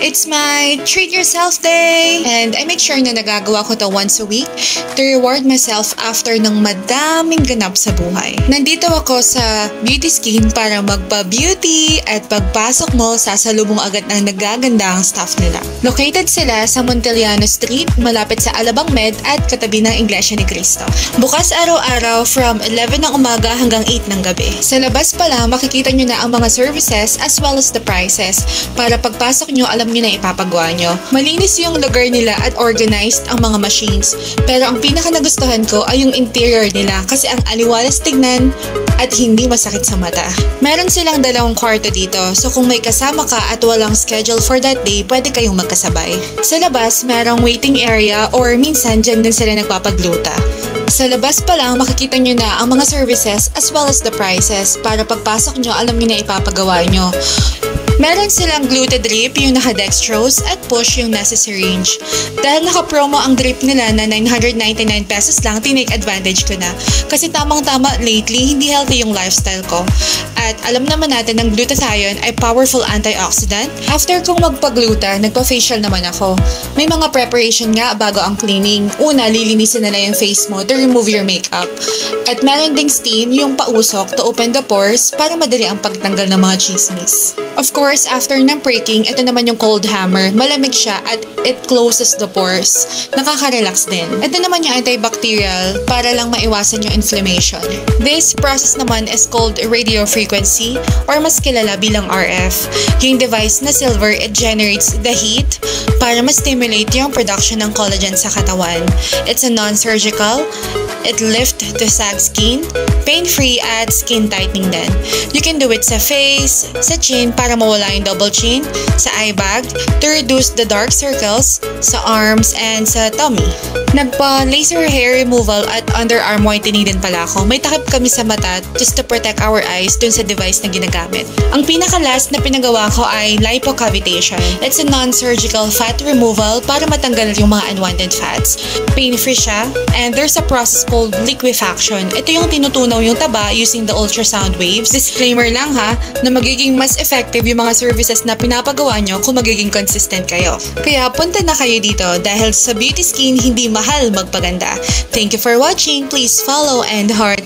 It's my treat yourself day! And I make sure na nagagawa ko to once a week to reward myself after ng madaming ganap sa buhay. Nandito ako sa Beauty Skin para magpa-beauty at pagpasok mo, sasalubong agad ng nagagandang staff nila. Located sila sa Montellano Street, malapit sa Alabang Med at katabi ng Iglesia ni Cristo. Bukas araw-araw from 11 ng umaga hanggang 8 ng gabi. Sa labas pa lang, makikita nyo na ang mga services as well as the prices para pagpasok nyo, alam nyo na ipapagawa nyo. Malinis yung lugar nila at organized ang mga machines. Pero ang pinaka nagustuhan ko ay yung interior nila kasi ang aliwalas tignan at hindi masakit sa mata. Meron silang 2 kwarto dito, so kung may kasama ka at walang schedule for that day, pwede kayong magkasabay. Sa labas, merong waiting area or minsan dyan din sila nagpapagluta. Sa labas pa lang, makikita nyo na ang mga services as well as the prices para pagpasok nyo, alam nyo na ipapagawa nyo. Meron silang gluted drip, yung naka-dextrose, at push yung nasa syringe. Dahil naka-promo ang drip nila na 999 pesos lang, tinake advantage ko na. Kasi tamang-tama lately, hindi healthy yung lifestyle ko. At alam naman natin ng glutathione ay powerful antioxidant. After kong magpagluta, nagpa-facial naman ako. May mga preparation nga bago ang cleaning. Una, lilinisin nila yung face mo to remove your makeup. At meron ding steam, yung pausok to open the pores para madali ang pagtanggal ng mga chismis. Of course, after ng breaking, ito naman yung cold hammer. Malamig siya at it closes the pores. Nakaka-relax din. Ito naman yung antibacterial para lang maiwasan yung inflammation. This process naman is called radio frequency or mas kilala bilang RF. Yung device na silver, it generates the heat para ma-stimulate yung production ng collagen sa katawan. It's a non-surgical. It lifts the sag skin, pain-free at skin tightening din. You can do it sa face, sa chin para mawala yung double chin, sa eye bag to reduce the dark circles, sa arms and sa tummy. Nagpa-laser hair removal at underarm whitening din pala ako. May takip kami sa mata just to protect our eyes dun sa device na ginagamit. Ang pinaka-last na pinagawa ko ay lipocavitation. It's a non-surgical fat removal para matanggal yung mga unwanted fats. Pain-free siya and there's a process called liquefaction. Ito yung tinutunaw yung taba using the ultrasound waves. Disclaimer lang ha, na magiging mas effective yung mga services na pinapagawa nyo kung magiging consistent kayo. Kaya punta na kayo dito dahil sa Beauty Skin hindi mahal magpaganda. Thank you for watching. Please follow and heart.